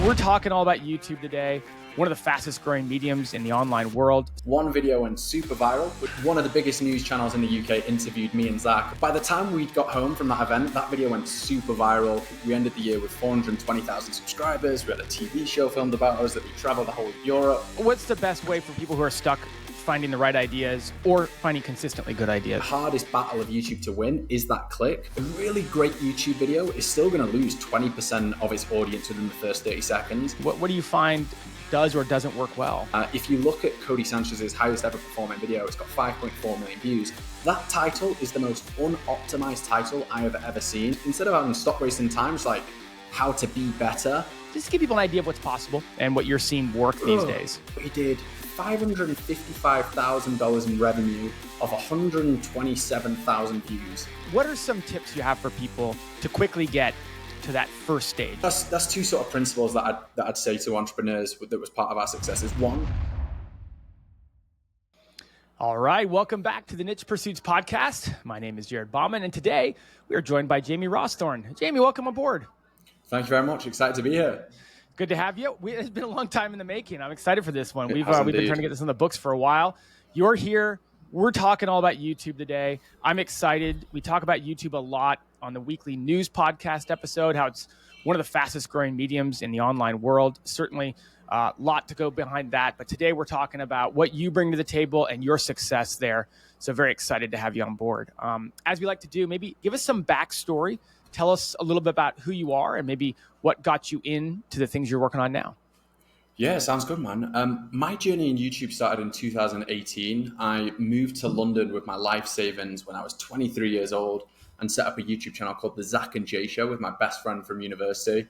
We're talking all about YouTube today, one of the fastest growing mediums in the online world. One video went super viral. One of the biggest news channels in the UK interviewed me and Zack. By the time we got home from that event, that video went super viral. We ended the year with 420,000 subscribers. We had a TV show filmed about us that we traveled the whole of Europe. What's the best way for people who are stuck finding the right ideas or finding consistently good ideas? The hardest battle of YouTube to win is that click. A really great YouTube video is still going to lose 20% of its audience within the first 30 seconds. What do you find does or doesn't work well? If you look at Cody Sanchez's highest ever performing video, it's got 5.4 million views. That title is the most unoptimized title I have ever seen. Instead of having stop wasting time, it's like how to be better. Just to give people an idea of what's possible and what you're seeing work these days. We did $555,000 in revenue of 127,000 views. What are some tips you have for people to quickly get to that first stage? That's two sort of principles that I'd say to entrepreneurs that was part of our success. Is one. All right, welcome back to the Niche Pursuits podcast. My name is Jared Bauman, and today we are joined by Jamie Rawsthorne. Jamie, welcome aboard. Thank you very much. Excited to be here. Good to have you. It's been a long time in the making. I'm excited for this one. We've been trying to get this in the books for a while. You're here. We're talking all about YouTube today. I'm excited. We talk about YouTube a lot on the weekly news podcast episode, how it's one of the fastest growing mediums in the online world. Certainly a lot to go behind that. But today we're talking about what you bring to the table and your success there. So very excited to have you on board. As we like to do, maybe give us some backstory. Tell us a little bit about who you are and maybe what got you into the things you're working on now. Yeah, sounds good, man. My journey in YouTube started in 2018. I moved to London with my life savings when I was 23 years old and set up a YouTube channel called the Zack and Jay Show with my best friend from university.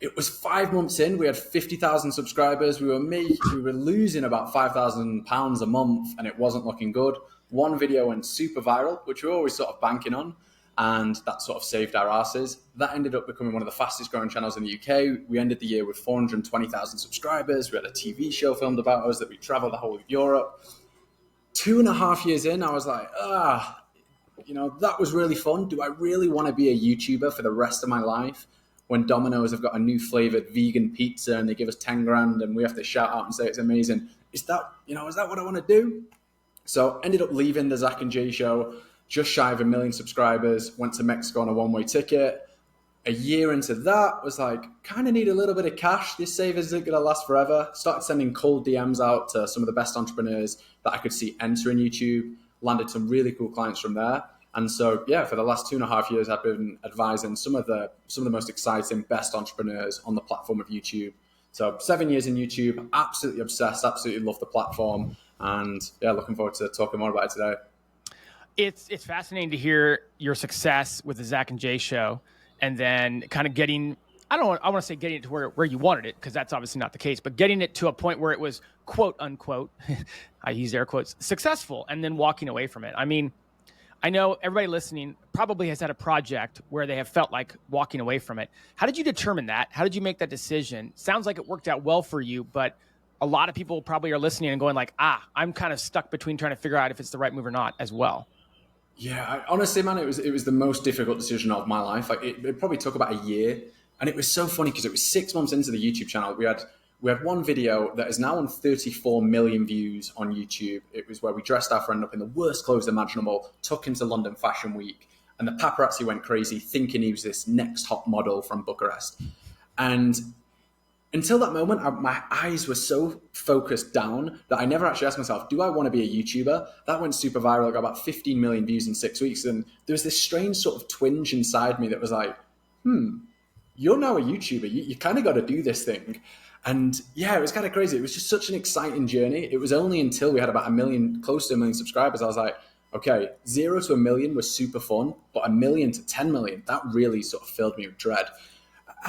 It was 5 months in, we had 50,000 subscribers. We were losing about £5,000 a month and it wasn't looking good. One video went super viral, which we were always sort of banking on. And that sort of saved our asses. That ended up becoming one of the fastest growing channels in the UK. We ended the year with 420,000 subscribers. We had a TV show filmed about us that we traveled the whole of Europe. 2.5 years in, I was like, that was really fun. Do I really want to be a YouTuber for the rest of my life? When Domino's have got a new flavored vegan pizza and they give us 10 grand and we have to shout out and say it's amazing. Is that what I want to do? So ended up leaving the Zack and Jay Show. Just shy of 1 million subscribers, went to Mexico on a one-way ticket. A year into that, was like, kind of need a little bit of cash. This savings isn't going to last forever. Started sending cold DMs out to some of the best entrepreneurs that I could see entering YouTube. Landed some really cool clients from there. And so, yeah, for the last 2.5 years, I've been advising some of the most exciting, best entrepreneurs on the platform of YouTube. So 7 years in YouTube, absolutely obsessed, absolutely love the platform. And yeah, looking forward to talking more about it today. It's fascinating to hear your success with the Zack and Jay Show, and then kind of getting, I want to say getting it to where you wanted it, because that's obviously not the case, but getting it to a point where it was quote unquote, I use air quotes, successful, and then walking away from it. I mean, I know everybody listening probably has had a project where they have felt like walking away from it. How did you determine that? How did you make that decision? Sounds like it worked out well for you, but a lot of people probably are listening and going like, I'm kind of stuck between trying to figure out if it's the right move or not as well. Yeah, honestly, man, it was the most difficult decision of my life. Like it probably took about a year, and it was so funny because it was 6 months into the YouTube channel. We had one video that is now on 34 million views on YouTube. It was where we dressed our friend up in the worst clothes imaginable, took him to London Fashion Week, and the paparazzi went crazy thinking he was this next hot model from Bucharest. And until that moment, my eyes were so focused down that I never actually asked myself, do I want to be a YouTuber? That went super viral. I got about 15 million views in 6 weeks. And there was this strange sort of twinge inside me that was like, you're now a YouTuber. You kind of got to do this thing. And yeah, it was kind of crazy. It was just such an exciting journey. It was only until we had about close to 1 million subscribers, I was like, okay, 0 to 1 million was super fun, but 1 million to 10 million, that really sort of filled me with dread.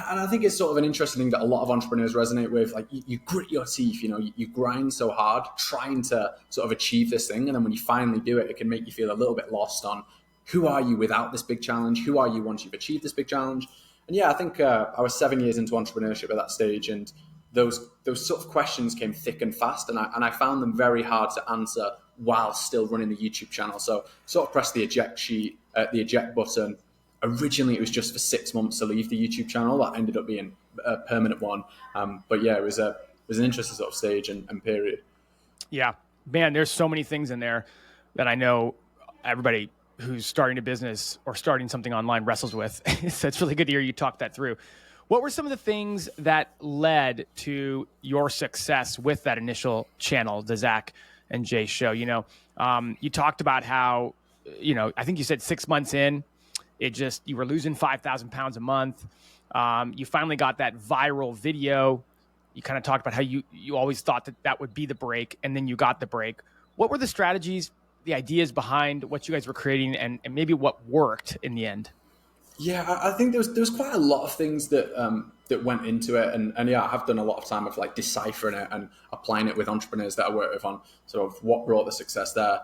And I think it's sort of an interesting thing that a lot of entrepreneurs resonate with. Like you grit your teeth, you grind so hard trying to sort of achieve this thing. And then when you finally do it, it can make you feel a little bit lost on who are you without this big challenge? Who are you once you've achieved this big challenge? And yeah, I think I was 7 years into entrepreneurship at that stage. And those sort of questions came thick and fast. And I found them very hard to answer while still running the YouTube channel. So sort of pressed the eject button. Originally, it was just for 6 months to leave the YouTube channel. That ended up being a permanent one. But yeah, it was an interesting sort of stage and period. Yeah, man, there's so many things in there that I know everybody who's starting a business or starting something online wrestles with. So it's really good to hear you talk that through. What were some of the things that led to your success with that initial channel, the Zack and Jay Show? You talked about how, I think you said 6 months in, you were losing 5,000 pounds a month. You finally got that viral video. You kind of talked about how you always thought that would be the break, and then you got the break. What were the strategies, the ideas behind what you guys were creating, and maybe what worked in the end? Yeah, I think there was quite a lot of things that went into it, and yeah, I have done a lot of time of like deciphering it and applying it with entrepreneurs that I work with on sort of what brought the success there.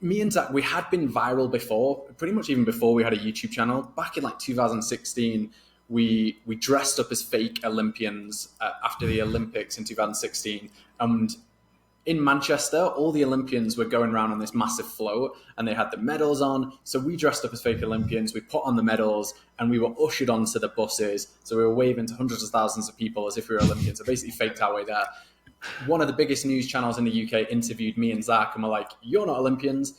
Me and Zack, we had been viral before, pretty much even before we had a YouTube channel. Back in like 2016, we dressed up as fake Olympians after the Olympics in 2016, and in Manchester, all the Olympians were going around on this massive float and they had the medals on. So we dressed up as fake Olympians, we put on the medals, and we were ushered onto the buses. So we were waving to hundreds of thousands of people as if we were Olympians. So basically faked our way there. One of the biggest news channels in the UK interviewed me and Zack and were like, "You're not Olympians."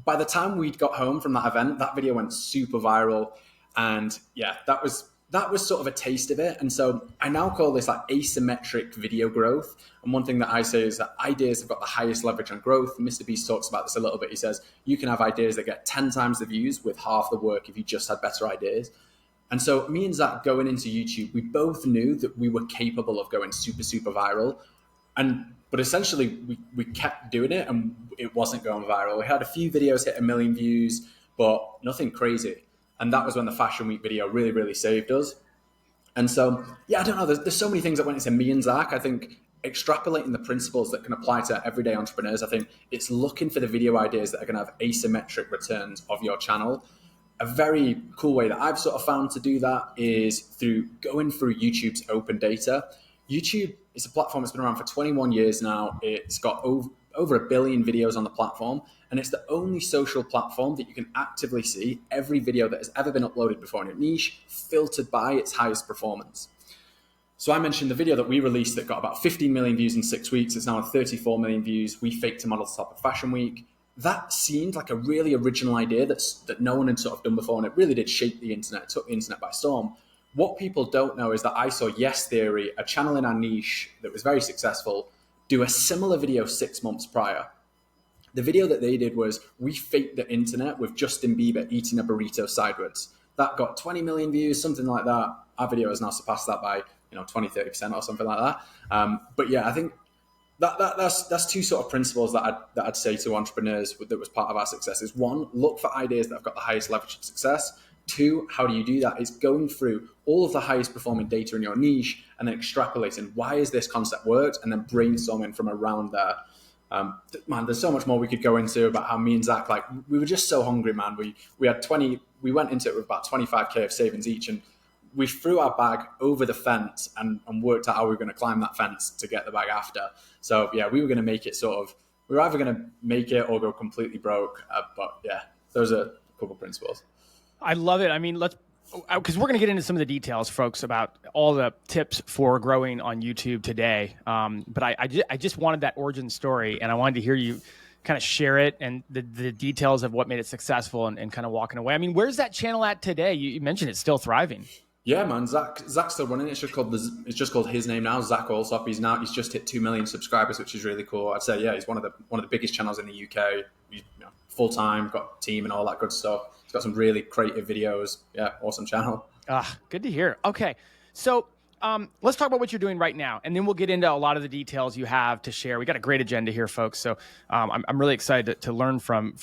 By the time we'd got home from that event, that video went super viral. And yeah, that was sort of a taste of it. And so I now call this like asymmetric video growth. And one thing that I say is that ideas have got the highest leverage on growth. Mr. Beast talks about this a little bit. He says, you can have ideas that get 10 times the views with half the work if you just had better ideas. And so me and Zack going into YouTube, we both knew that we were capable of going super, super viral. But essentially we kept doing it and it wasn't going viral. We had a few videos hit 1 million views, but nothing crazy. And that was when the Fashion Week video really, really saved us. And so, yeah, I don't know. There's so many things that went into me and Zack. I think extrapolating the principles that can apply to everyday entrepreneurs, I think it's looking for the video ideas that are going to have asymmetric returns of your channel. A very cool way that I've sort of found to do that is through going through YouTube's open data. YouTube is a platform that's been around for 21 years now. It's got over 1 billion videos on the platform, and it's the only social platform that you can actively see every video that has ever been uploaded before in your niche, filtered by its highest performance. So I mentioned the video that we released that got about 15 million views in 6 weeks. It's now at 34 million views. We faked a model to top of Fashion Week. That seemed like a really original idea that no one had sort of done before, and it really did shake the internet, took the internet by storm. What people don't know is that I saw Yes Theory, a channel in our niche that was very successful, do a similar video 6 months prior. The video that they did was we faked the internet with Justin Bieber eating a burrito sideways. That got 20 million views, something like that. Our video has now surpassed that by 20, 30% or something like that. But yeah, I think that's two sort of principles that I'd say to entrepreneurs that was part of our success. Is one, look for ideas that have got the highest leverage of success. Two, how do you do that? Is going through all of the highest performing data in your niche and then extrapolating why has this concept worked and then brainstorming from around there. Man, there's so much more we could go into about how me and Zack, like, we were just so hungry, man. We had we went into it with about 25K of savings each, and we threw our bag over the fence and worked out how we were going to climb that fence to get the bag after. So yeah, we were going to make it we were either going to make it or go completely broke. But yeah, those are a couple principles. I love it. I mean, because we're going to get into some of the details, folks, about all the tips for growing on YouTube today. But I just wanted that origin story, and I wanted to hear you kind of share it and the details of what made it successful and kind of walking away. I mean, where's that channel at today? You mentioned it's still thriving. Yeah, man. Zack's still running. It's just called his name now, Zack Rawsthorne. He's just hit 2 million subscribers, which is really cool. I'd say, yeah, he's one of the biggest channels in the UK. He's full time, got a team and all that good stuff. He's got some really creative videos. Yeah, awesome channel. Good to hear. Okay, so let's talk about what you're doing right now, and then we'll get into a lot of the details you have to share. We got a great agenda here, folks. So I'm really excited to learn from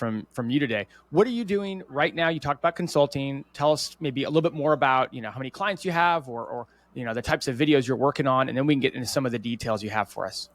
you today. What are you doing right now? You talked about consulting. Tell us maybe a little bit more about how many clients you have, or the types of videos you're working on, and then we can get into some of the details you have for us.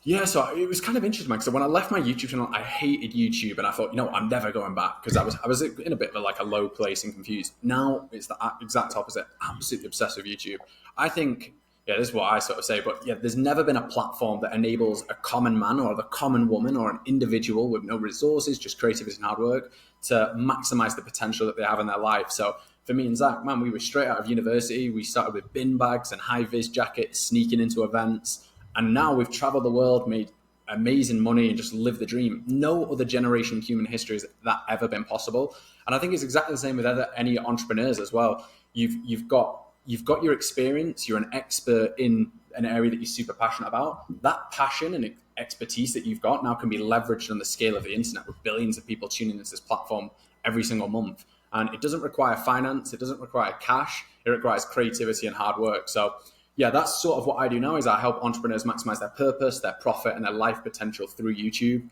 Yeah, so it was kind of interesting, because when I left my YouTube channel, I hated YouTube, and I thought, I'm never going back, because I was in a bit of a low place and confused. Now it's the exact opposite. Absolutely obsessed with YouTube. I think, this is what I sort of say, but yeah, there's never been a platform that enables a common man or the common woman or an individual with no resources, just creativity and hard work, to maximize the potential that they have in their life. So for me and Zack, man, we were straight out of university. We started with bin bags and high-vis jackets, sneaking into events. And now we've traveled the world, made amazing money, and just lived the dream. No other generation in human history has that ever been possible. And I think it's exactly the same with any entrepreneurs as well. You've got your experience. You're an expert in an area that you're super passionate about. That passion and expertise that you've got now can be leveraged on the scale of the internet with billions of people tuning into this platform every single month. And it doesn't require finance. It doesn't require cash. It requires creativity and hard work. So yeah, that's sort of what I do now is I help entrepreneurs maximize their purpose, their profit, and their life potential through YouTube.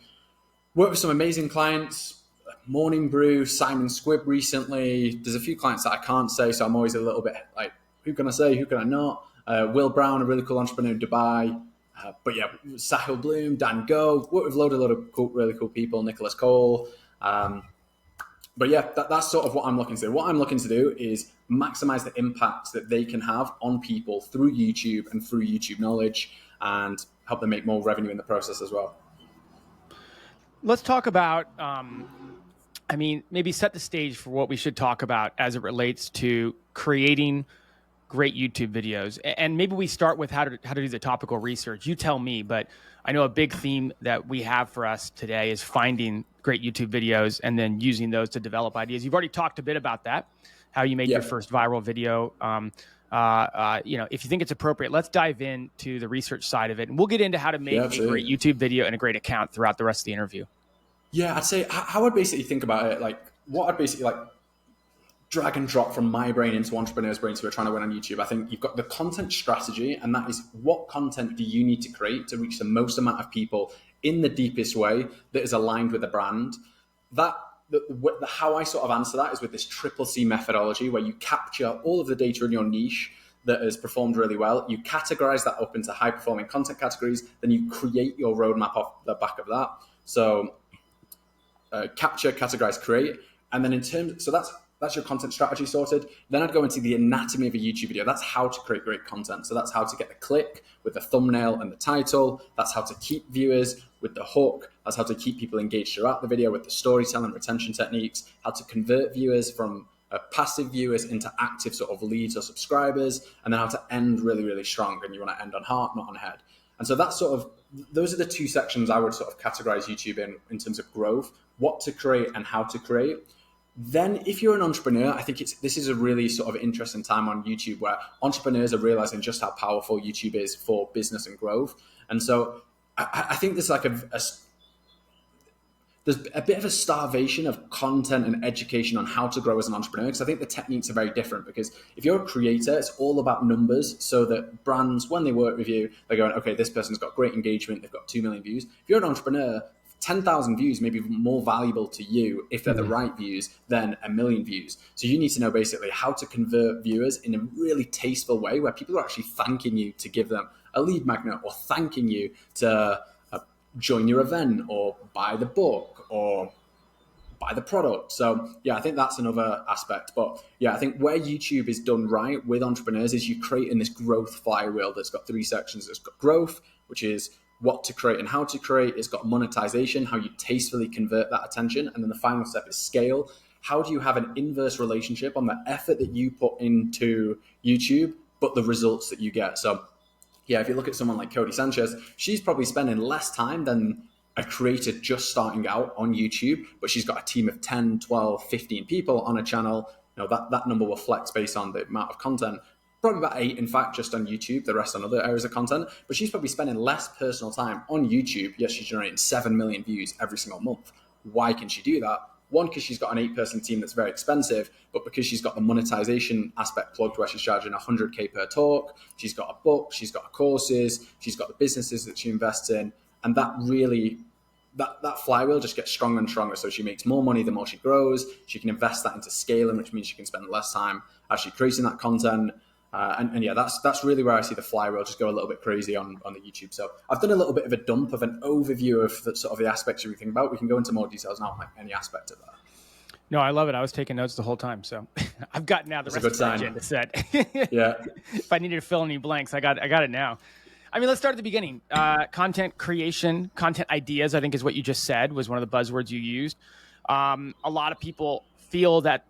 Work with some amazing clients, Morning Brew, Simon Squibb recently. There's a few clients that I can't say, so I'm always a little bit like, who can I say, who can I not? Will Brown, a really cool entrepreneur in Dubai. But yeah, Sahil Bloom, Dan Go, work with a load of cool, really cool people, Nicholas Cole. But yeah, that's sort of what I'm looking to do. What I'm looking to do is maximize the impact that they can have on people through YouTube and through YouTube knowledge, and help them make more revenue in the process as well. Let's talk about, maybe set the stage for what we should talk about as it relates to creating great YouTube videos. And maybe we start with how to do the topical research. You tell me, but I know a big theme that we have for us today is finding great YouTube videos and then using those to develop ideas. You've already talked a bit about that, how you made your first viral video. If you think it's appropriate, let's dive into the research side of it, and we'll get into how to make a great YouTube video and a great account throughout the rest of the interview. Yeah, I'd say how I'd basically think about it, like what I'd basically like drag and drop from my brain into entrepreneurs' brains who are trying to win on YouTube. I think you've got the content strategy, and that is what content do you need to create to reach the most amount of people in the deepest way that is aligned with the brand. How I sort of answer that is with this triple C methodology, where you capture all of the data in your niche that has performed really well. You categorize that up into high performing content categories. Then you create your roadmap off the back of that. So capture, categorize, create. And then so that's your content strategy sorted. Then I'd go into the anatomy of a YouTube video. That's how to create great content. So that's how to get the click with the thumbnail and the title. That's how to keep viewers with the hook. That's how to keep people engaged throughout the video with the storytelling, retention techniques, how to convert viewers from passive viewers into active sort of leads or subscribers, and then how to end really, really strong. And you want to end on heart, not on head. And so that's those are the two sections I would sort of categorize YouTube in terms of growth, what to create and how to create. Then if you're an entrepreneur, I think this is a really sort of interesting time on YouTube where entrepreneurs are realizing just how powerful YouTube is for business and growth. And so I think there's like there's a bit of a starvation of content and education on how to grow as an entrepreneur, because I think the techniques are very different. Because if you're a creator, it's all about numbers, so that brands, when they work with you, they're going, okay, this person's got great engagement, they've got 2 million views. If you're an entrepreneur, 10,000 views may be more valuable to you if they're the right views than 1 million views. So you need to know basically how to convert viewers in a really tasteful way where people are actually thanking you to give them a lead magnet, or thanking you to join your event or buy the book or buy the product. So yeah, I think that's another aspect. But yeah, I think where YouTube is done right with entrepreneurs is you create in this growth flywheel that's got 3 sections. It's got growth, which is what to create and how to create. It's got monetization, how you tastefully convert that attention. And then the final step is scale. How do you have an inverse relationship on the effort that you put into YouTube, but the results that you get? So yeah, if you look at someone like Cody Sanchez, she's probably spending less time than a creator just starting out on YouTube, but she's got a team of 10, 12, 15 people on a channel. That number will flex based on the amount of content. Probably about 8, in fact, just on YouTube, the rest on other areas of content. But she's probably spending less personal time on YouTube, yet she's generating 7 million views every single month. Why can she do that? One, because she's got an 8-person team that's very expensive, but because she's got the monetization aspect plugged where she's charging 100K per talk, she's got a book, she's got courses, she's got the businesses that she invests in. And that really, that flywheel just gets stronger and stronger. So she makes more money the more she grows. She can invest that into scaling, which means she can spend less time actually creating that content. And yeah, that's really where I see the flywheel just go a little bit crazy on the YouTube. So I've done a little bit of a dump of an overview of sort of the aspects you think about. We can go into more details now, like any aspect of that. No, I love it. I was taking notes the whole time. So I've got now the rest of the agenda set. Yeah. If I needed to fill any blanks, I got it now. I mean, let's start at the beginning. Content creation, content ideas, I think is what you just said was one of the buzzwords you used. A lot of people feel that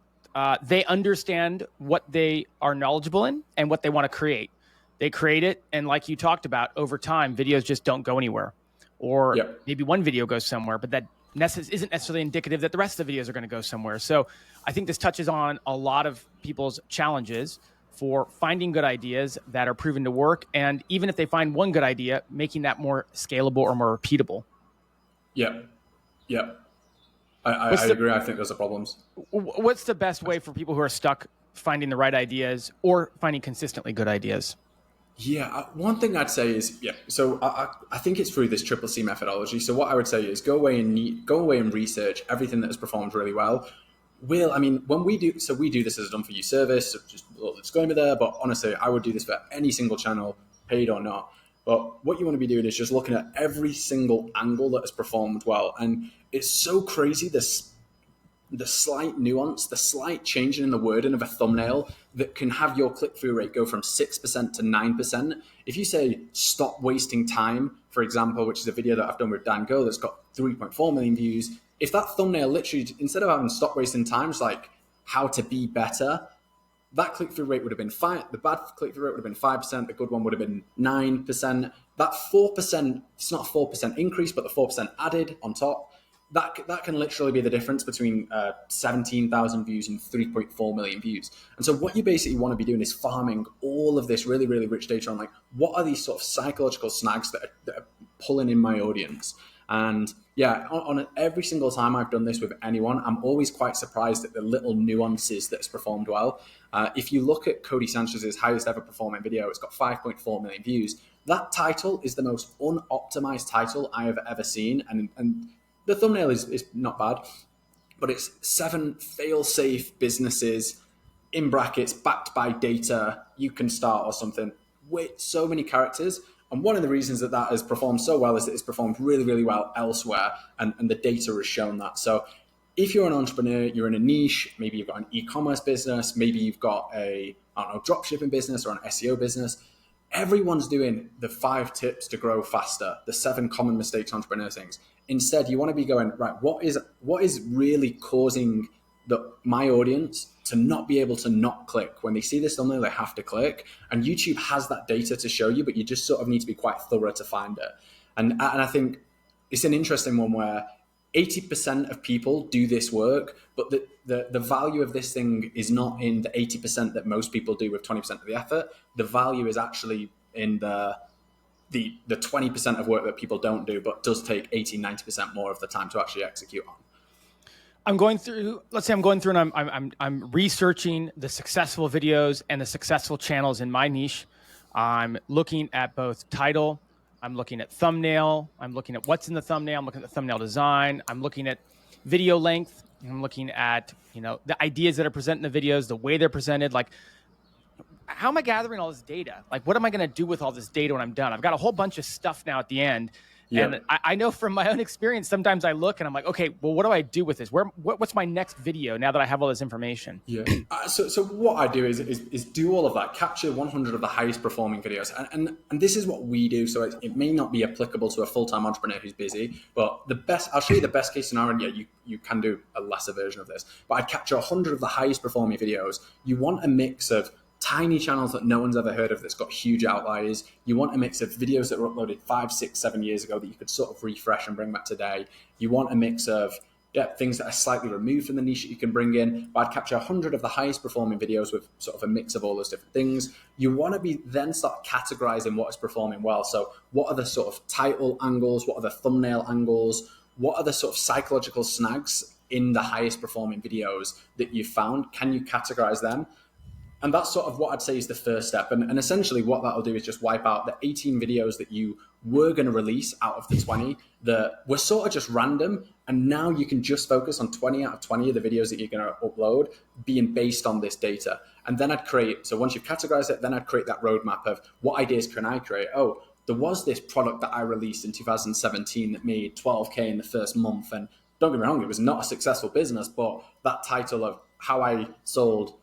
they understand what they are knowledgeable in and what they want to create. They create it, and like you talked about, over time, videos just don't go anywhere. Or maybe one video goes somewhere, but that isn't necessarily indicative that the rest of the videos are going to go somewhere. So I think this touches on a lot of people's challenges for finding good ideas that are proven to work. And even if they find one good idea, making that more scalable or more repeatable. Yeah. I agree. I think those are problems. What's the best way for people who are stuck finding the right ideas or finding consistently good ideas? Yeah, one thing I'd say is, so I think it's through this triple C methodology. So what I would say is go away and research everything that has performed really well. When we do this as a done for you service, so just a little disclaimer there, but honestly, I would do this for any single channel, paid or not. But what you want to be doing is just looking at every single angle that has performed well. And it's so crazy, the slight nuance, the slight changing in the wording of a thumbnail that can have your click-through rate go from 6% to 9%. If you say, stop wasting time, for example, which is a video that I've done with Dan Go that's got 3.4 million views, if that thumbnail literally, instead of having stop wasting time, it's like how to be better, that click-through rate would have been 5%. The bad click-through rate would have been 5%. The good one would have been 9%. That 4%, it's not a 4% increase, but the 4% added on top, that can literally be the difference between 17,000 views and 3.4 million views. And so what you basically want to be doing is farming all of this really, really rich data on, like, what are these sort of psychological snags that are pulling in my audience? And on every single time I've done this with anyone, I'm always quite surprised at the little nuances that's performed well. If you look at Cody Sanchez's highest ever performing video, it's got 5.4 million views. That title is the most unoptimized title I have ever seen. And the thumbnail is not bad, but it's 7 fail-safe businesses, in brackets, backed by data, you can start or something, with so many characters. And one of the reasons that has performed so well is that it's performed really, really well elsewhere, and the data has shown that. So if you're an entrepreneur, you're in a niche, maybe you've got an e-commerce business, maybe you've got a dropshipping business or an SEO business, everyone's doing the 5 tips to grow faster, the 7 common mistakes entrepreneurs things. Instead, you want to be going, right, what is really causing my audience to not be able to not click? When they see this thumbnail, they have to click. And YouTube has that data to show you, but you just sort of need to be quite thorough to find it. And I think it's an interesting one where 80% of people do this work, but the value of this thing is not in the 80% that most people do with 20% of the effort. The value is actually in the 20% of work that people don't do, but does take 80-90% more of the time to actually execute on. Let's say I'm going through and I'm researching the successful videos and the successful channels in my niche. I'm looking at both title, I'm looking at thumbnail, I'm looking at what's in the thumbnail, I'm looking at the thumbnail design, I'm looking at video length, I'm looking at, the ideas that are presented in the videos, the way they're presented. Like, how am I gathering all this data? Like, what am I going to do with all this data when I'm done? I've got a whole bunch of stuff now at the end. Yeah. And I know from my own experience, sometimes I look and I'm like, okay, well, what do I do with this? What's my next video now that I have all this information? Yeah. So what I do is do all of that, capture 100 of the highest performing videos. And this is what we do. So it may not be applicable to a full-time entrepreneur who's busy, but I'll show you the best case scenario. And yeah, you can do a lesser version of this, but I'd capture 100 of the highest performing videos. You want a mix of tiny channels that no one's ever heard of that's got huge outliers. You want a mix of videos that were uploaded 5, 6, 7 years ago that you could sort of refresh and bring back today. You want a mix of things that are slightly removed from the niche that you can bring in. But I'd capture 100 of the highest performing videos with sort of a mix of all those different things. You want to then start categorizing what is performing well. So what are the sort of title angles? What are the thumbnail angles? What are the sort of psychological snags in the highest performing videos that you've found? Can you categorize them? And that's sort of what I'd say is the first step. And essentially what that'll do is just wipe out the 18 videos that you were going to release out of the 20 that were sort of just random. And now you can just focus on 20 out of 20 of the videos that you're going to upload being based on this data. And then so once you've categorized it, then I'd create that roadmap of what ideas can I create? Oh, there was this product that I released in 2017 that made 12K in the first month. And don't get me wrong, it was not a successful business, but that title of how I sold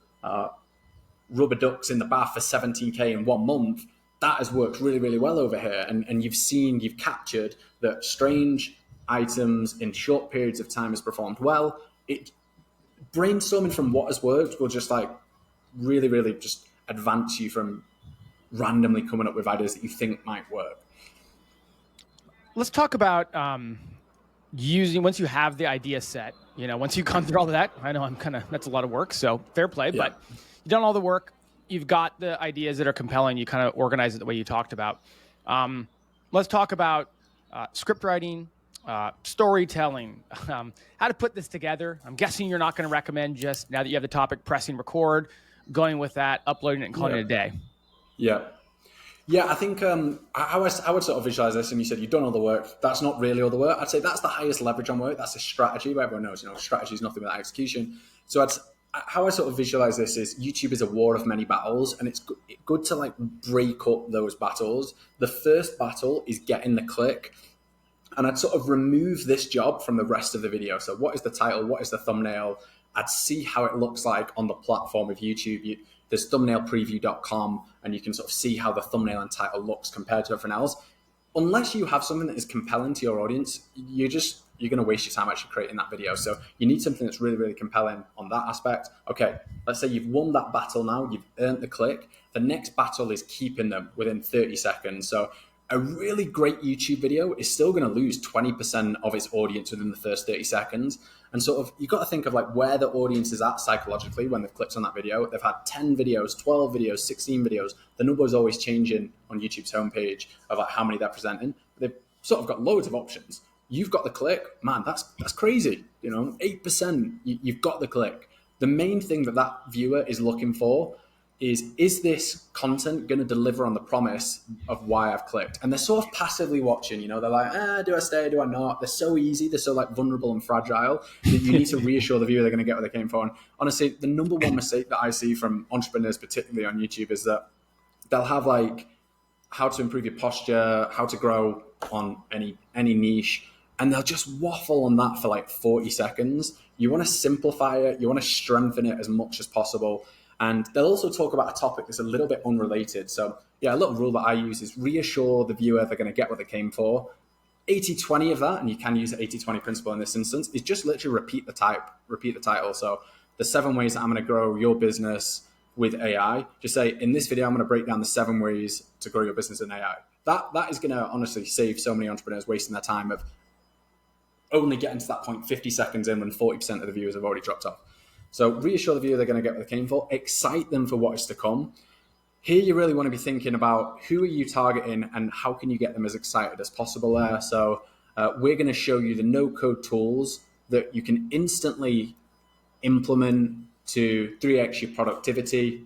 rubber ducks in the bath for 17K in 1 month, that has worked really, really well over here. And you've captured that strange items in short periods of time has performed well. brainstorming from what has worked will just like really, really just advance you from randomly coming up with ideas that you think might work. Let's talk about using, once you have the idea set, once you've gone through all of that. I know that's a lot of work, so fair play, but you've done all the work. You've got the ideas that are compelling. You kind of organize it the way you talked about. Let's talk about script writing, storytelling, how to put this together. I'm guessing you're not going to recommend just, now that you have the topic, pressing record, going with that, uploading it, and calling it a day. Yeah, I think I would sort of visualize this, and you said you've done all the work. That's not really all the work. I'd say that's the highest leverage on work. That's a strategy, but everyone knows, strategy is nothing without execution. So how I sort of visualize this is YouTube is a war of many battles, and it's good to like break up those battles. The first battle is getting the click, and I'd sort of remove this job from the rest of the video. So what is the title? What is the thumbnail? I'd see how it looks like on the platform of YouTube. There's thumbnailpreview.com, and you can sort of see how the thumbnail and title looks compared to everything else. Unless you have something that is compelling to your audience, you're going to waste your time actually creating that video. So you need something that's really, really compelling on that aspect. Okay, let's say you've won that battle now, you've earned the click. The next battle is keeping them within 30 seconds. So a really great YouTube video is still going to lose 20% of its audience within the first 30 seconds. And sort of, you've got to think of like where the audience is at psychologically when they've clicked on that video. They've had 10 videos, 12 videos, 16 videos. The number is always changing on YouTube's homepage of like how many they're presenting. They've sort of got loads of options. You've got the click, man, that's crazy. 8%, you've got the click. The main thing that viewer is looking for is this content going to deliver on the promise of why I've clicked? And they're sort of passively watching, they're like, do I stay, do I not? They're so easy, they're so like vulnerable and fragile that you need to reassure the viewer they're going to get what they came for. And honestly, the number one mistake that I see from entrepreneurs, particularly on YouTube, is that they'll have like how to improve your posture, how to grow on any niche, and they'll just waffle on that for like 40 seconds. You want to simplify it, you want to strengthen it as much as possible. And they'll also talk about a topic that's a little bbit unrelated. So yeah, a little rule that I use is reassure the viewer they're going to get what they came for. 80-20 of that, and you can use the 80-20 principle in this instance, is just literally repeat the title. So the 7 ways that I'm going to grow your business with AI. Just say, in this video, I'm going to break down the 7 ways to grow your business in AI. That is going to honestly save so many entrepreneurs wasting their time of only getting to that point 50 seconds in when 40% of the viewers have already dropped off. So reassure the viewer they're going to get what they came for, excite them for what is to come. Here you really want to be thinking about who are you targeting and how can you get them as excited as possible there. So we're going to show you the no-code tools that you can instantly implement to 3x your productivity.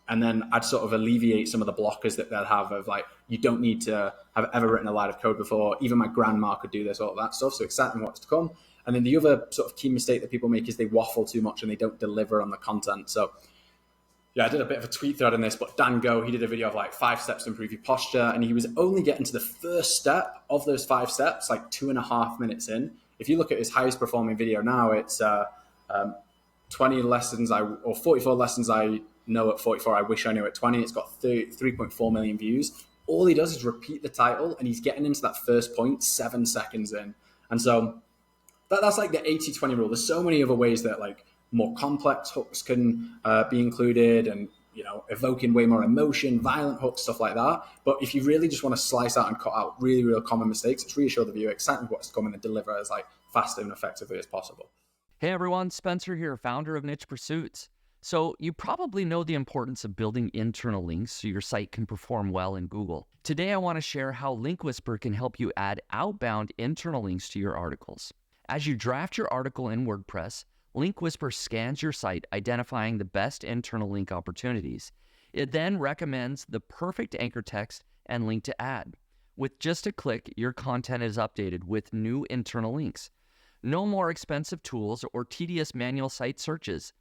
And then I'd sort of alleviate some of the blockers that they'll have of like, you don't need to have ever written a line of code before. Even my grandma could do this, all of that stuff. So excite them what's to come. And then the other sort of key mistake that people make is they waffle too much and they don't deliver on the content. So yeah, I did a bit of a tweet thread on this, but Dan Go, he did a video of like 5 steps to improve your posture. And he was only getting to the first step of those 5 steps, like 2.5 minutes in. If you look at his highest performing video now, it's 20 lessons or 44 lessons I know at 44. I wish I knew at 20. It's got 3.4 million views. All he does is repeat the title and he's getting into that first point 7 seconds in. And so that's like the 80-20 rule. There's so many other ways that like more complex hooks can be included and, evoking way more emotion, violent hooks, stuff like that. But if you really just want to slice out and cut out really, real common mistakes, it's reassure the viewer, excite them what's coming and deliver as like fast and effectively as possible. Hey everyone, Spencer here, founder of Niche Pursuits. So you probably know the importance of building internal links so your site can perform well in Google. Today I want to share how Link Whisper can help you add outbound internal links to your articles. As you draft your article in WordPress, Link Whisper scans your site, identifying the best internal link opportunities. It then recommends the perfect anchor text and link to add. With just a click, your content is updated with new internal links. No more expensive tools or tedious manual site searches.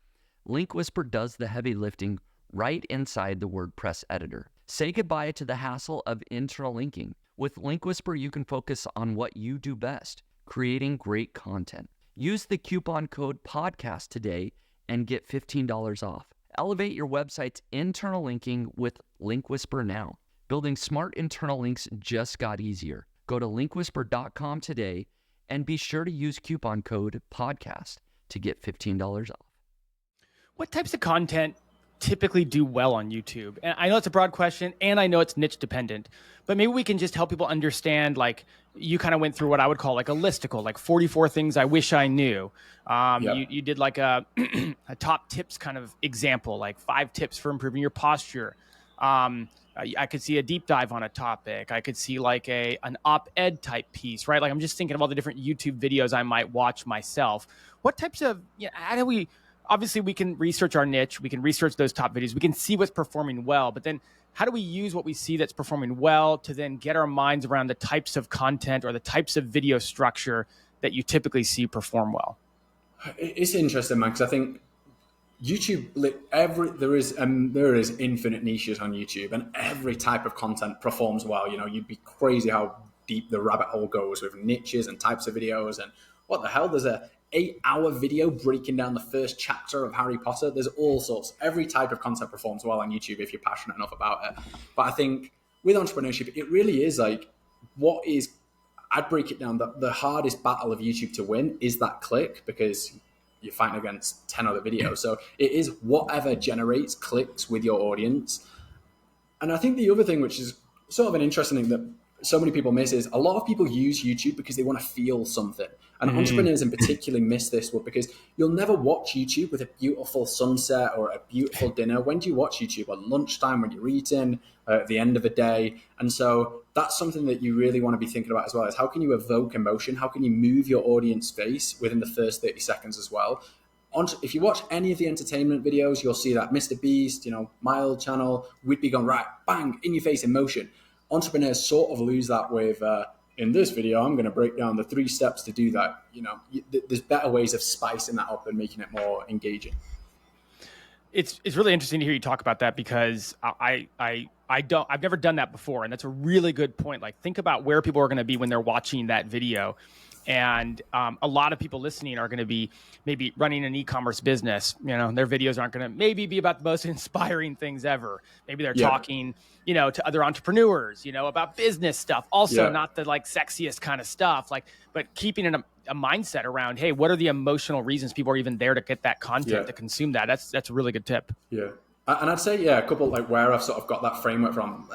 Link Whisper does the heavy lifting right inside the WordPress editor. Say goodbye to the hassle of internal linking. With Link Whisper, you can focus on what you do best, creating great content. Use the coupon code podcast today and get $15 off. Elevate your website's internal linking with Link Whisper now. Building smart internal links just got easier. Go to linkwhisper.com today and be sure to use coupon code podcast to get $15 off. What types of content typically do well on YouTube? And I know it's a broad question and I know it's niche dependent, but maybe we can just help people understand, like you kind of went through what I would call like a listicle, like 44 things I wish I knew. You did like a, a top tips kind of example, like 5 tips for improving your posture. I could see a deep dive on a topic. I could see like an op-ed type piece, right? Like I'm just thinking of all the different YouTube videos I might watch myself. What types of, how do we, obviously we can research our niche, we can research those top videos, we can see what's performing well, but then how do we use what we see that's performing well to then get our minds around the types of content or the types of video structure that you typically see perform well? It's interesting, man, because I think YouTube, there is infinite niches on YouTube, and every type of content performs well. You'd be crazy how deep the rabbit hole goes with niches and types of videos. And what the hell? There's a 8-hour video breaking down the first chapter of Harry Potter. There's all sorts. Every type of content performs well on YouTube if you're passionate enough about it. But I think with entrepreneurship, it really is like, I'd break it down. The hardest battle of YouTube to win is that click, because you're fighting against 10 other videos. So it is whatever generates clicks with your audience. And I think the other thing, which is sort of an interesting thing that so many people miss, is a lot of people use YouTube because they want to feel something. And entrepreneurs in particular miss this one, because you'll never watch YouTube with a beautiful sunset or a beautiful dinner. When do you watch YouTube? At lunchtime, when you're eating, at the end of a day. And so that's something that you really want to be thinking about as well, is how can you evoke emotion? How can you move your audience face within the first 30 seconds as well? If you watch any of the entertainment videos, you'll see that Mr. Beast, my old channel, we'd be going, right, bang, in your face emotion. Entrepreneurs sort of lose that with, in this video, I'm going to break down the 3 steps to do that. There's better ways of spicing that up and making it more engaging. It's really interesting to hear you talk about that, because I've never done that before. And that's a really good point. Like, think about where people are going to be when they're watching that video. And a lot of people listening are going to be maybe running an e-commerce business. Their videos aren't going to maybe be about the most inspiring things ever. Maybe they're talking, to other entrepreneurs, about business stuff. Also, not the like sexiest kind of stuff, but keeping a mindset around, hey, what are the emotional reasons people are even there to get that content, to consume that? That's a really good tip. Yeah. And I'd say, a couple like where I've sort of got that framework from,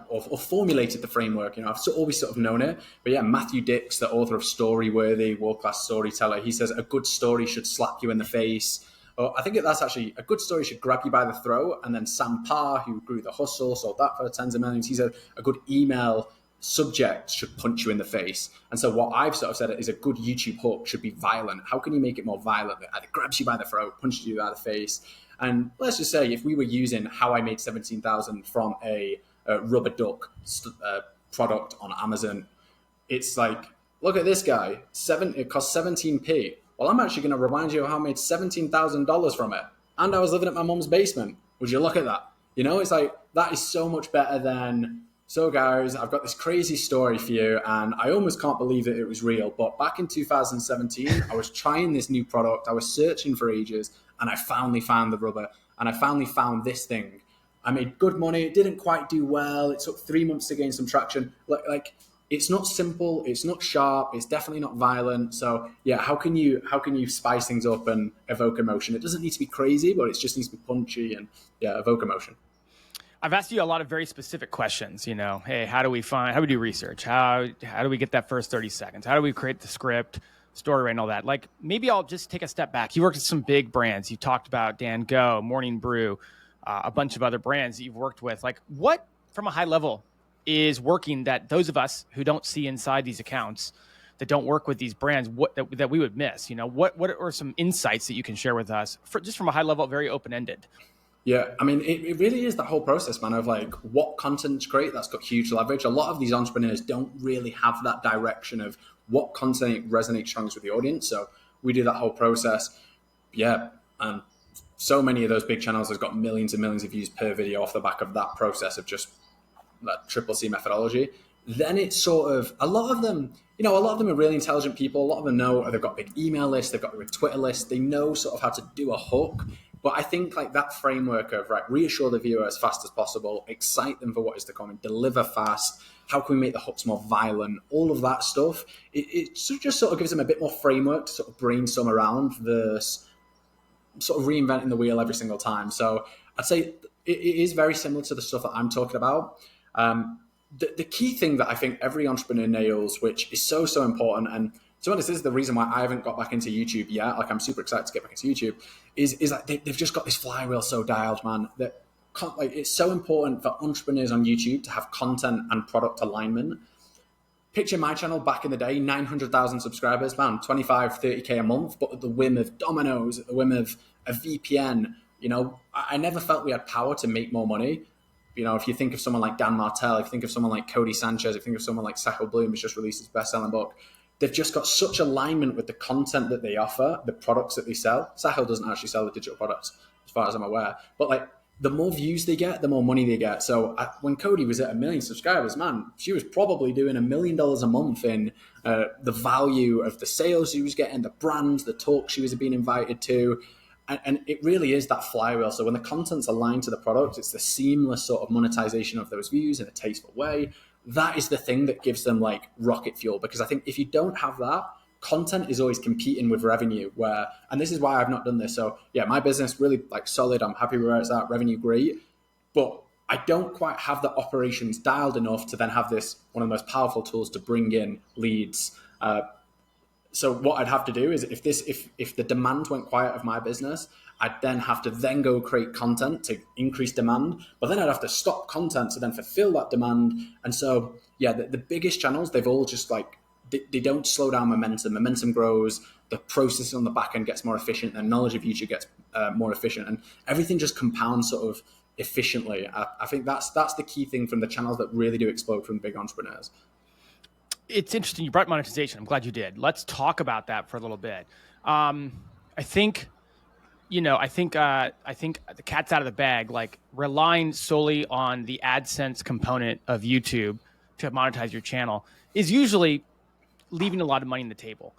or formulated the framework. I've always sort of known it. But Matthew Dix, the author of Storyworthy, World-Class Storyteller, he says a good story should slap you in the face. I think that's actually, a good story should grab you by the throat. And then Sam Parr, who grew The Hustle, sold that for tens of millions, he said a good email subject should punch you in the face. And so what I've sort of said is a good YouTube hook should be violent. How can you make it more violent? It either grabs you by the throat, punches you by the face. And let's just say if we were using how I made 17,000 from a rubber duck product on Amazon, it's like, look at this guy, it cost 17p. Well, I'm actually going to remind you of how I made $17,000 from it. And I was living at my mom's basement. Would you look at that? It's like, that is so much better than, so guys, I've got this crazy story for you, and I almost can't believe that it was real. But back in 2017, I was trying this new product. I was searching for ages, and I finally found the rubber, and I finally found this thing. I made good money. It didn't quite do well. It took 3 months to gain some traction. Like it's not simple. It's not sharp. It's definitely not violent. So how can you spice things up and evoke emotion? It doesn't need to be crazy, but it just needs to be punchy and evoke emotion. I've asked you a lot of very specific questions, hey, how do we do research? How do we get that first 30 seconds? How do we create the script, story, and all that? Like, maybe I'll just take a step back. You worked with some big brands. You talked about Dan Go, Morning Brew, a bunch of other brands that you've worked with. Like, what from a high level is working that those of us who don't see inside these accounts, that don't work with these brands, that we would miss? What are some insights that you can share with us, just from a high level, very open-ended? Yeah, I mean, it really is that whole process, man, of like what content to create. That's got huge leverage. A lot of these entrepreneurs don't really have that direction of what content resonates strongest with the audience. So we do that whole process. Yeah, and so many of those big channels have got millions and millions of views per video off the back of that process of just that triple C methodology. Then it's sort of, a lot of them are really intelligent people. A lot of them know, they've got big email lists, they've got a Twitter list, they know sort of how to do a hook. But I think like that framework of, reassure the viewer as fast as possible, excite them for what is to come, and deliver fast. How can we make the hooks more violent? All of that stuff. It just sort of gives them a bit more framework to sort of brainstorm around versus sort of reinventing the wheel every single time. So I'd say it is very similar to the stuff that I'm talking about. The key thing that I think every entrepreneur nails, which is so important, and to be honest, this is the reason why I haven't got back into YouTube yet. Like, I'm super excited to get back into YouTube. Is like they've just got this flywheel so dialed, man. That like, it's so important for entrepreneurs on YouTube to have content and product alignment. Picture my channel back in the day, 900,000 subscribers, man, 25, 30K a month, but at the whim of Domino's, at the whim of a VPN. You know, I never felt we had power to make more money. You know, if you think of someone like Dan Martell, if you think of someone like Cody Sanchez, if you think of someone like Sahil Bloom, who's just released his best-selling book, they've just got such alignment with the content that they offer, the products that they sell. Sahil doesn't actually sell the digital products, as far as I'm aware. But like, the more views they get, the more money they get. So when Cody was at 1 million subscribers, man, she was probably doing $1 million a month in the value of the sales she was getting, the brands, the talks she was being invited to. And it really is that flywheel. So when the content's aligned to the product, it's the seamless sort of monetization of those views in a tasteful way. That is the thing that gives them like rocket fuel. Because I think if you don't have that, content is always competing with revenue, and this is why I've not done this. So yeah, my business really like solid. I'm happy where it's at, revenue great, but I don't quite have the operations dialed enough to then have this one of the most powerful tools to bring in leads. So what I'd have to do is if the demand went quiet of my business, I'd then have to then go create content to increase demand, but then I'd have to stop content to then fulfill that demand. And so yeah, the biggest channels, they've all just like, they don't slow down momentum. Momentum grows, the process on the back end gets more efficient, and knowledge of YouTube gets more efficient, and everything just compounds sort of efficiently. I think that's the key thing from the channels that really do explode from big entrepreneurs. It's interesting. You brought monetization. I'm glad you did. Let's talk about that for a little bit. I think the cat's out of the bag. Like, relying solely on the AdSense component of YouTube to monetize your channel is usually leaving a lot of money on the table.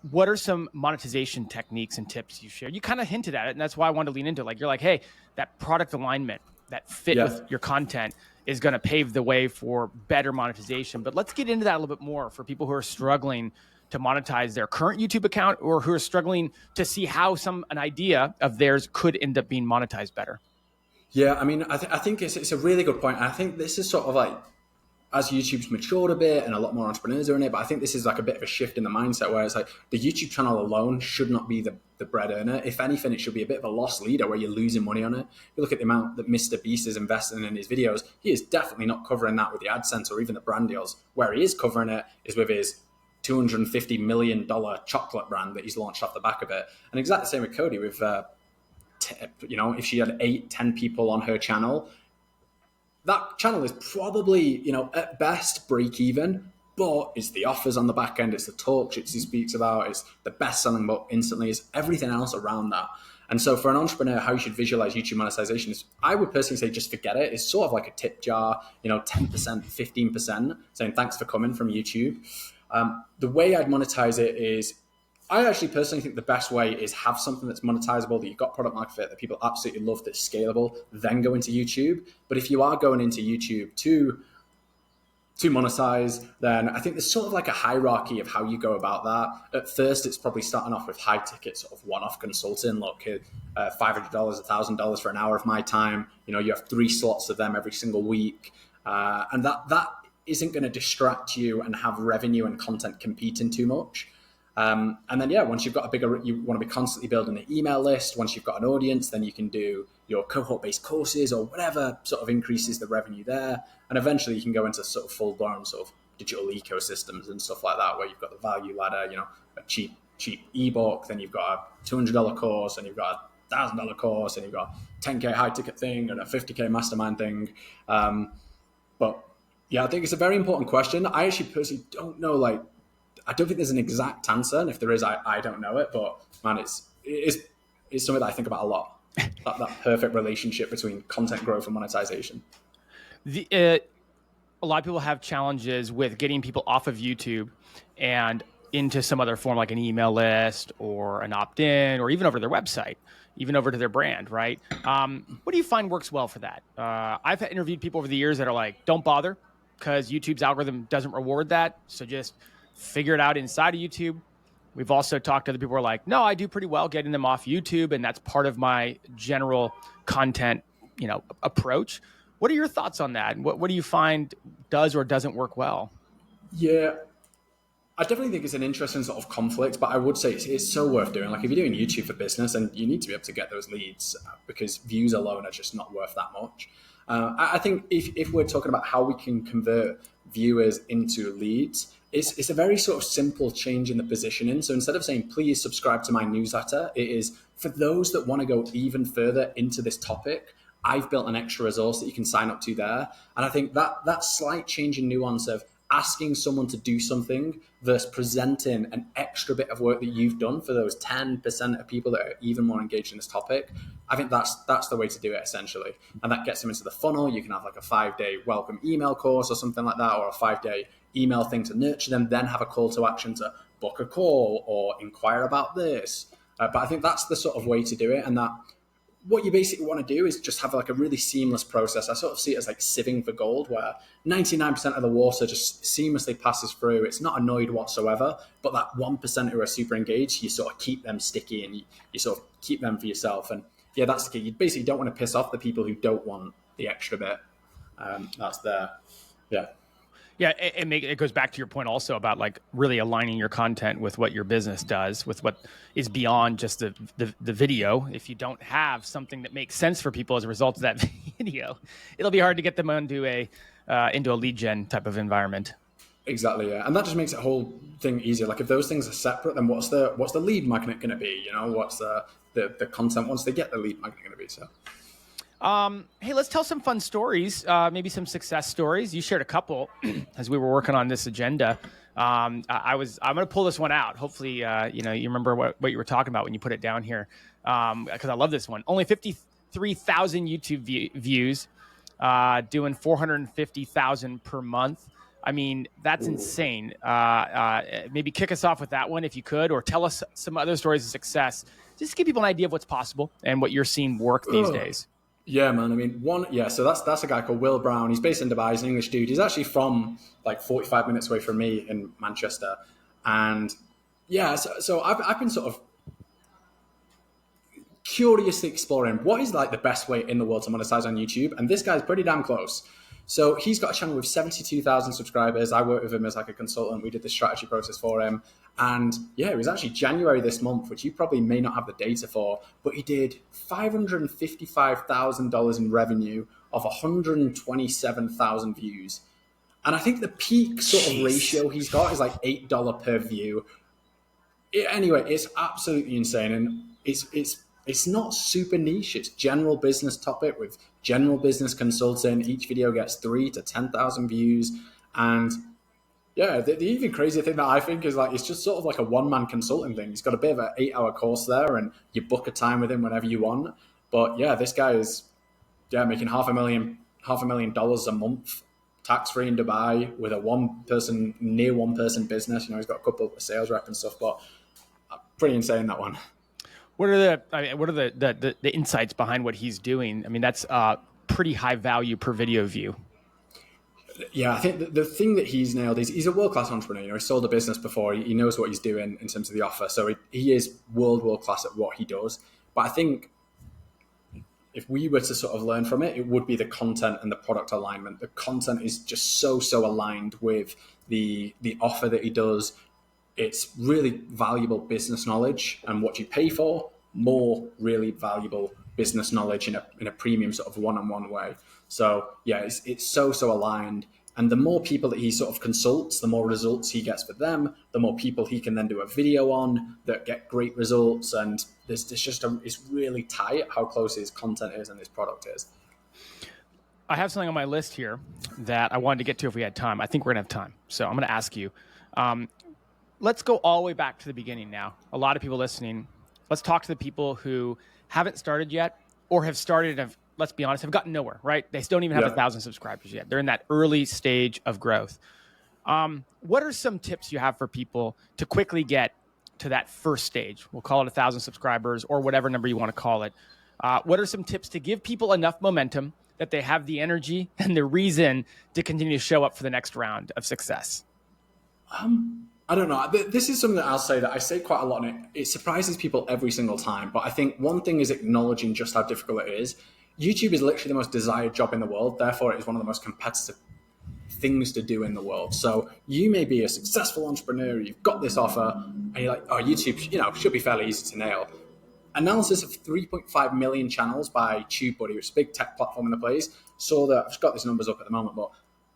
What are some monetization techniques and tips you share? You kind of hinted at it, and that's why I wanted to lean into it. Like, you're like, hey, that product alignment, that fit with your content is going to pave the way for better monetization. But let's get into that a little bit more for people who are struggling to monetize their current YouTube account, or who are struggling to see how an idea of theirs could end up being monetized better. Yeah, I mean, I think it's a really good point. I think this is sort of like, as YouTube's matured a bit and a lot more entrepreneurs are in it, but I think this is like a bit of a shift in the mindset where it's like the YouTube channel alone should not be the bread earner. If anything, it should be a bit of a loss leader where you're losing money on it. If you look at the amount that Mr. Beast is investing in his videos, he is definitely not covering that with the AdSense or even the brand deals. Where he is covering it is with his $250 million chocolate brand that he's launched off the back of it. And exactly the same with Cody with, if she had 8-10 people on her channel, that channel is probably, at best break even, but it's the offers on the back end, it's the talk she speaks about, it's the best-selling book instantly, it's everything else around that. And so for an entrepreneur, how you should visualize YouTube monetization is, I would personally say, just forget it. It's sort of like a tip jar, 10%, 15%, saying thanks for coming from YouTube. The way I'd monetize it is, I actually personally think the best way is have something that's monetizable, that you've got product market fit, that people absolutely love, that's scalable, then go into YouTube. But if you are going into YouTube to monetize, then I think there's sort of like a hierarchy of how you go about that. At first, it's probably starting off with high ticket sort of one-off consulting. Look, $500, $1,000 for an hour of my time. You have 3 slots of them every single week. And that isn't going to distract you and have revenue and content competing too much. And then, once you've got you want to be constantly building an email list. Once you've got an audience, then you can do your cohort-based courses or whatever sort of increases the revenue there. And eventually you can go into sort of full-blown sort of digital ecosystems and stuff like that, where you've got the value ladder, a cheap ebook, then you've got a $200 course, and you've got a $1,000 course, and you've got a 10K high ticket thing and a 50K mastermind thing. But yeah, I think it's a very important question. I actually personally don't know, I don't think there's an exact answer, and if there is, I don't know it. But man, it's something that I think about a lot. that perfect relationship between content growth and monetization. A lot of people have challenges with getting people off of YouTube and into some other form, like an email list or an opt-in, or even over their website, even over to their brand, right? What do you find works well for that? I've interviewed people over the years that are like, don't bother, because YouTube's algorithm doesn't reward that. So just figure it out inside of YouTube. We've also talked to other people who are like, no, I do pretty well getting them off YouTube, and that's part of my general content, approach. What are your thoughts on that? What do you find does or doesn't work well? Yeah, I definitely think it's an interesting sort of conflict, but I would say it's so worth doing. Like if you're doing YouTube for business, and you need to be able to get those leads because views alone are just not worth that much. I think if we're talking about how we can convert viewers into leads, it's a very sort of simple change in the positioning. So instead of saying, please subscribe to my newsletter, it is for those that want to go even further into this topic, I've built an extra resource that you can sign up to there. And I think that slight change in nuance of asking someone to do something versus presenting an extra bit of work that you've done for those 10% of people that are even more engaged in this topic, I think that's the way to do it essentially. And that gets them into the funnel. You can have like a 5-day welcome email course or something like that, or a 5-day email thing to nurture them, then have a call to action to book a call or inquire about this. But I think that's the sort of way to do it. And that what you basically want to do is just have like a really seamless process. I sort of see it as like sieving for gold, where 99% of the water just seamlessly passes through. It's not annoyed whatsoever, but that 1% who are super engaged, you sort of keep them sticky and you sort of keep them for yourself. And yeah, that's the key. You basically don't want to piss off the people who don't want the extra bit. That's there. Yeah. Yeah, it goes back to your point also about like really aligning your content with what your business does, with what is beyond just the video. If you don't have something that makes sense for people as a result of that video, it'll be hard to get them into a lead gen type of environment. Exactly, yeah, and that just makes the whole thing easier. Like if those things are separate, then what's the lead magnet going to be? What's the content once they get the lead magnet going to be? So. Hey, let's tell some fun stories, maybe some success stories. You shared a couple as we were working on this agenda. I'm going to pull this one out. Hopefully, you remember what you were talking about when you put it down here. Cause I love this one. Only 53,000 YouTube views, doing 450,000 per month. I mean, that's insane. Maybe kick us off with that one if you could, or tell us some other stories of success, just to give people an idea of what's possible and what you're seeing work these days. Yeah, man. I mean, so that's a guy called Will Brown. He's based in Dubai. He's an English dude. He's actually from like 45 minutes away from me in Manchester. And yeah, so I've been sort of curiously exploring what is like the best way in the world to monetize on YouTube. And this guy's pretty damn close. So he's got a channel with 72,000 subscribers. I worked with him as like a consultant. We did the strategy process for him. And yeah, it was actually January this month, which you probably may not have the data for, but he did $555,000 in revenue of 127,000 views. And I think the peak sort of ratio he's got is like $8 per view. Anyway, it's absolutely insane. And it's not super niche. It's general business topic with general business consulting. Each video gets 3,000 to 10,000 views. And yeah, the even crazier thing that I think is like, it's just sort of like a one-man consulting thing. He's got a bit of an 8-hour course there and you book a time with him whenever you want. But yeah, this guy is making $500,000 a month tax-free in Dubai with a near one-person business. He's got a couple of sales rep and stuff, but pretty insane, that one. What are the insights behind what he's doing? I mean, that's pretty high value per video view. Yeah, I think the thing that he's nailed is he's a world-class entrepreneur. He sold a business before. He knows what he's doing in terms of the offer. So he is world-class at what he does. But I think if we were to sort of learn from it, it would be the content and the product alignment. The content is just so aligned with the offer that he does. It's really valuable business knowledge, and what you pay for, more really valuable business knowledge in a premium sort of one-on-one way. So yeah, it's so aligned. And the more people that he sort of consults, the more results he gets for them, the more people he can then do a video on that get great results. And it's really tight how close his content is and his product is. I have something on my list here that I wanted to get to if we had time. I think we're gonna have time. So I'm gonna ask you, let's go all the way back to the beginning now. A lot of people listening, let's talk to the people who haven't started yet or have started and let's be honest, have gotten nowhere, right? They don't even have 1,000 subscribers yet. They're in that early stage of growth. What are some tips you have for people to quickly get to that first stage? We'll call it 1,000 subscribers or whatever number you want to call it. What are some tips to give people enough momentum that they have the energy and the reason to continue to show up for the next round of success? I don't know. This is something that I'll say that I say quite a lot, and it surprises people every single time. But I think one thing is acknowledging just how difficult it is. YouTube is literally the most desired job in the world. Therefore, it is one of the most competitive things to do in the world. So you may be a successful entrepreneur, you've got this offer, and you're like, oh, YouTube, should be fairly easy to nail. Analysis of 3.5 million channels by TubeBuddy, which is a big tech platform in the place, saw that, I've just got these numbers up at the moment, but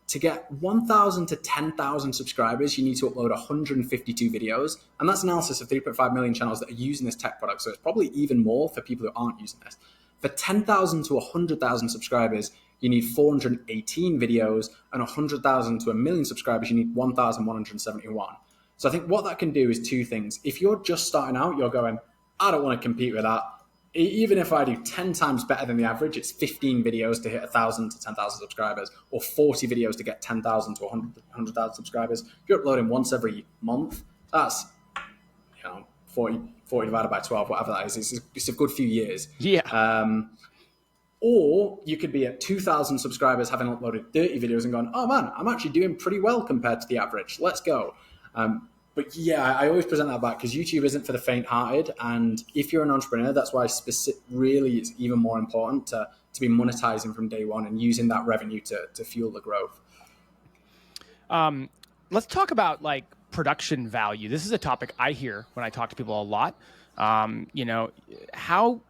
to get 1,000 to 10,000 subscribers, you need to upload 152 videos. And that's analysis of 3.5 million channels that are using this tech product. So it's probably even more for people who aren't using this. For 10,000 to 100,000 subscribers, you need 418 videos, and 100,000 to a million subscribers, you need 1,171. So I think what that can do is two things. If you're just starting out, you're going, I don't want to compete with that. Even if I do 10 times better than the average, it's 15 videos to hit 1,000 to 10,000 subscribers, or 40 videos to get 10,000 to 100,000 subscribers. If you're uploading once every month, that's 40 divided by 12, whatever that is. It's a good few years. Yeah. Or you could be at 2,000 subscribers having uploaded 30 videos and going, oh man, I'm actually doing pretty well compared to the average. Let's go. But yeah, I always present that back because YouTube isn't for the faint-hearted. And if you're an entrepreneur, that's why really it's even more important to be monetizing from day one and using that revenue to fuel the growth. Let's talk about like production value. This is a topic I hear when I talk to people a lot. How,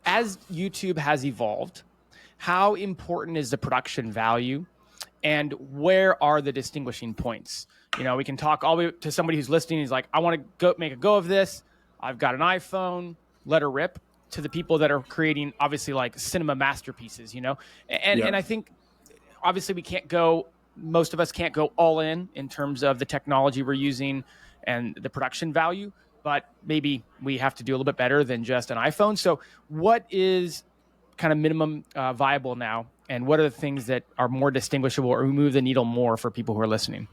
as YouTube has evolved, how important is the production value, and where are the distinguishing points? We can talk all the way to somebody who's listening. He's like, I want to go make a go of this. I've got an iPhone, let her rip, to the people that are creating obviously like cinema masterpieces, And I think obviously most of us can't go all in terms of the technology we're using and the production value, but maybe we have to do a little bit better than just an iPhone. So what is kind of minimum viable now? And what are the things that are more distinguishable or move the needle more for people who are listening?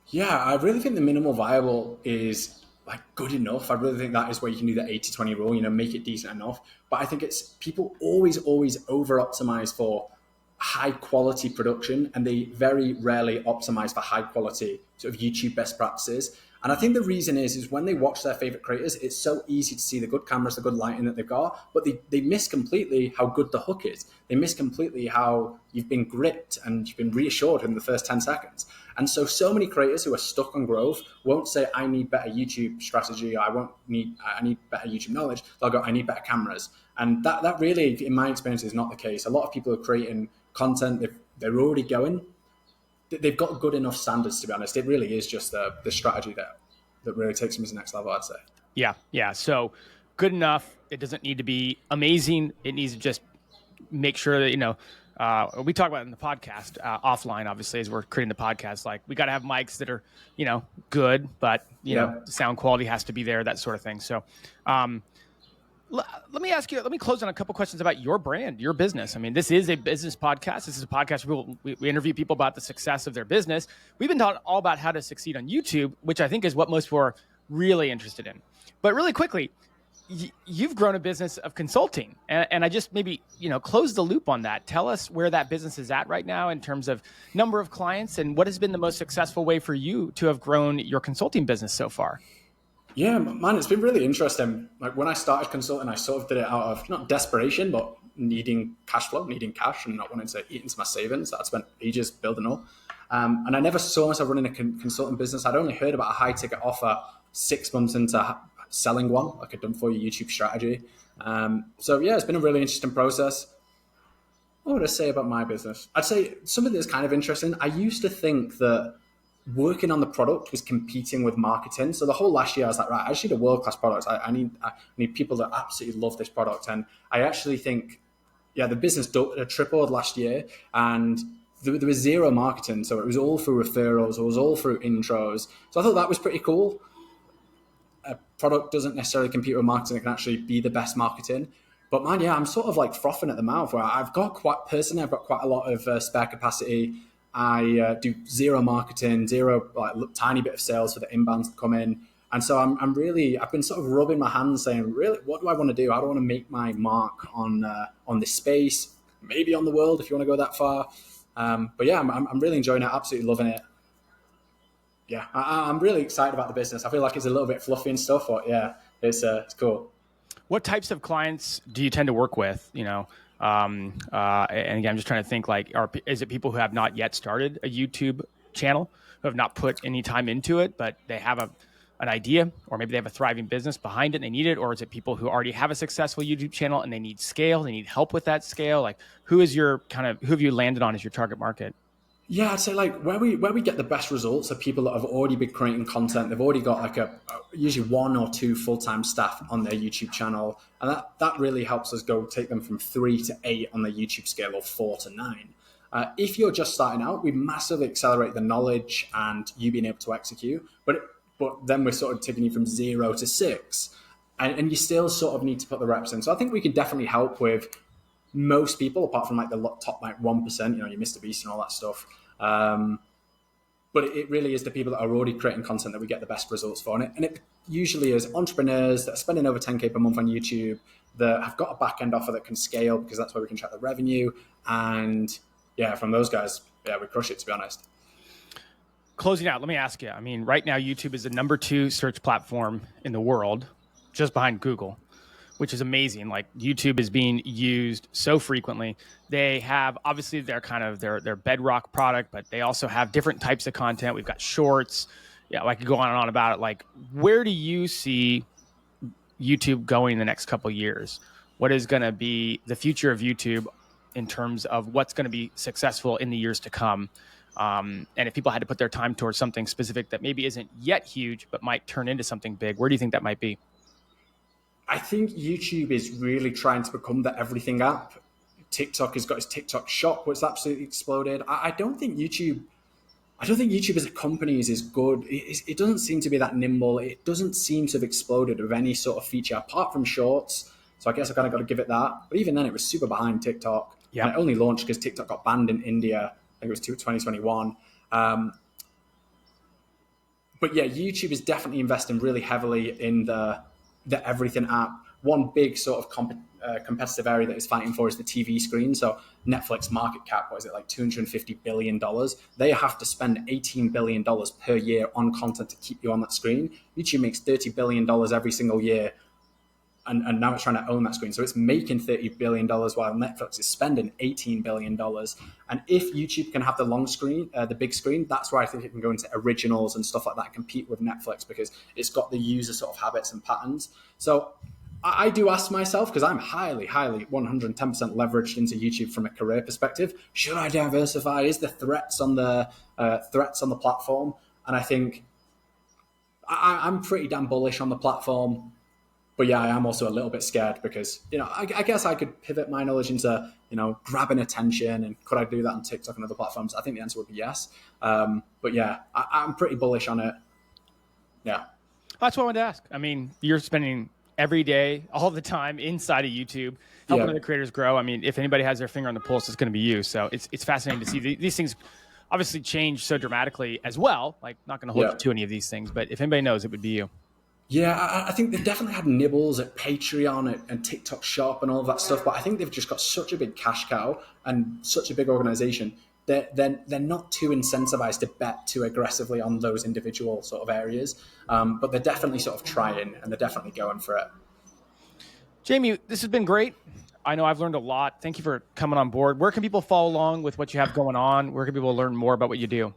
Yeah, I really think the minimal viable is like good enough. I really think that is where you can do the 80-20 rule, make it decent enough. But I think it's people always over optimize for high quality production, and they very rarely optimize for high quality sort of YouTube best practices. And I think the reason is when they watch their favorite creators, it's so easy to see the good cameras, the good lighting that they've got, but they miss completely how good the hook is. They miss completely how you've been gripped and you've been reassured in the first 10 seconds. And so many creators who are stuck on growth won't say, I need better YouTube strategy. I need better YouTube knowledge. They'll go, I need better cameras. And that really, in my experience, is not the case. A lot of people are creating content. They're already going. They've got good enough standards, to be honest. It really is just the strategy that really takes them to the next level, I'd say. Yeah. So good enough. It doesn't need to be amazing. It needs to just make sure that, we talk about it in the podcast offline, obviously, as we're creating the podcast. Like, we got to have mics that are, good, but, the sound quality has to be there, that sort of thing. So let me ask you, let me close on a couple questions about your brand, your business. I mean, this is a business podcast. This is a podcast where we interview people about the success of their business. We've been talking all about how to succeed on YouTube, which I think is what most people are really interested in. But really quickly, you've grown a business of consulting, and I just maybe, close the loop on that. Tell us where that business is at right now in terms of number of clients, and what has been the most successful way for you to have grown your consulting business so far? Yeah, man, it's been really interesting. Like, when I started consulting, I sort of did it out of not desperation, but needing cash, and not wanting to eat into my savings that I'd spent ages building up. And I never saw myself running a consulting business. I'd only heard about a high ticket offer 6 months into selling one, like a done for you YouTube strategy. So yeah, it's been a really interesting process. What would I say about my business? I'd say something that's kind of interesting. I used to think that working on the product was competing with marketing. So the whole last year I was like, right, I just need a world-class product. I need people that absolutely love this product. And I actually think, the business tripled last year, and there was zero marketing. So it was all through referrals. It was all through intros. So I thought that was pretty cool. A product doesn't necessarily compete with marketing. It can actually be the best marketing. But man, I'm sort of like frothing at the mouth where I've got quite a lot of spare capacity. I do zero marketing, tiny bit of sales for the inbounds that come in. And so I've been sort of rubbing my hands saying, really, what do I want to do? How do I want to make my mark on this space, maybe on the world if you want to go that far. But yeah, I'm really enjoying it, absolutely loving it. yeah, I'm really excited about the business. I feel like it's a little bit fluffy and stuff, but yeah, it's cool. What types of clients do you tend to work with? And again, I'm just trying to think, like, is it people who have not yet started a YouTube channel, who have not put any time into it, but they have an idea, or maybe they have a thriving business behind it and they need it? Or is it people who already have a successful YouTube channel and they need scale, they need help with that scale? Like, who have you landed on as your target market? Yeah, I'd say like where we get the best results are people that have already been creating content. They've already got like usually 1 or 2 full-time staff on their YouTube channel. And that really helps us take them from 3 to 8 on the YouTube scale, or 4 to 9. If you're just starting out, we massively accelerate the knowledge and you being able to execute. But then we're sort of taking you from 0 to 6. And you still sort of need to put the reps in. So I think we can definitely help with most people, apart from like the top like 1%, your Mr. Beast and all that stuff. But it really is the people that are already creating content that we get the best results for. And it usually is entrepreneurs that are spending over 10K per month on YouTube, that have got a back-end offer that can scale, because that's where we can track the revenue. And yeah, from those guys, yeah, we crush it, to be honest. Closing out, let me ask you, I mean, right now, YouTube is the number 2 search platform in the world, just behind Google, which is amazing. Like, YouTube is being used so frequently. They have obviously their bedrock product, but they also have different types of content. We've got shorts. Yeah, I could go on and on about it. Like, where do you see YouTube going in the next couple of years? What is going to be the future of YouTube in terms of what's going to be successful in the years to come? And if people had to put their time towards something specific that maybe isn't yet huge, but might turn into something big, where do you think that might be? I think YouTube is really trying to become the everything app. TikTok has got its TikTok shop, which absolutely exploded. I don't think YouTube as a company is as good. It doesn't seem to be that nimble. It doesn't seem to have exploded with any sort of feature apart from shorts. So I guess I kind of got to give it that. But even then, it was super behind TikTok. Yeah. And it only launched because TikTok got banned in India. I think it was 2021. But yeah, YouTube is definitely investing really heavily in the everything app. One big sort of competitive area that is fighting for is the TV screen. So Netflix market cap, what is it, like $250 billion? They have to spend $18 billion per year on content to keep you on that screen. YouTube makes $30 billion every single year. And now it's trying to own that screen. So it's making $30 billion while Netflix is spending $18 billion. And if YouTube can have the long screen, the big screen, that's where I think it can go into originals and stuff like that, compete with Netflix, because it's got the user sort of habits and patterns. So I do ask myself, because I'm highly, 110% leveraged into YouTube from a career perspective, should I diversify? Is the threats on the platform? And I think I'm pretty damn bullish on the platform. But yeah, I am also a little bit scared because, I guess I could pivot my knowledge into, grabbing attention. And could I do that on TikTok and other platforms? I think the answer would be yes. But yeah, I'm pretty bullish on it. Yeah. That's what I wanted to ask. I mean, you're spending every day, all the time inside of YouTube, helping other creators grow. I mean, if anybody has their finger on the pulse, it's going to be you. So it's fascinating to see these things obviously change so dramatically as well. Like, not going to hold you to any of these things, but if anybody knows, it would be you. Yeah, I think they definitely had nibbles at Patreon and TikTok Shop and all of that stuff, but I think they've just got such a big cash cow and such a big organization that they're not too incentivized to bet too aggressively on those individual sort of areas. But they're definitely sort of trying, and they're definitely going for it. Jamie, this has been great. I know I've learned a lot. Thank you for coming on board. Where can people follow along with what you have going on? Where can people learn more about what you do?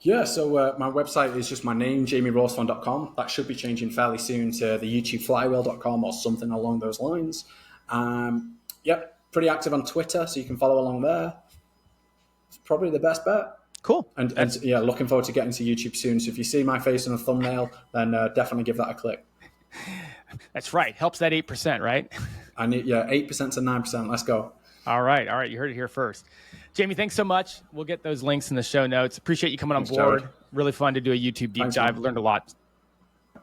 Yeah, so my website is just my name, jamierawsthorne.com. That should be changing fairly soon to the YouTubeflywheel.com or something along those lines. Pretty active on Twitter, so you can follow along there. It's probably the best bet. Cool. And yeah, looking forward to getting to YouTube soon. So if you see my face on a thumbnail, then definitely give that a click. That's right. Helps that 8%, right? 8% to 9%. Let's go. All right. You heard it here first. Jamie, thanks so much. We'll get those links in the show notes. Appreciate you coming on board. Jared. Really fun to do a YouTube deep dive. Man. Learned a lot.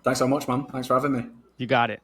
Thanks so much, man. Thanks for having me. You got it.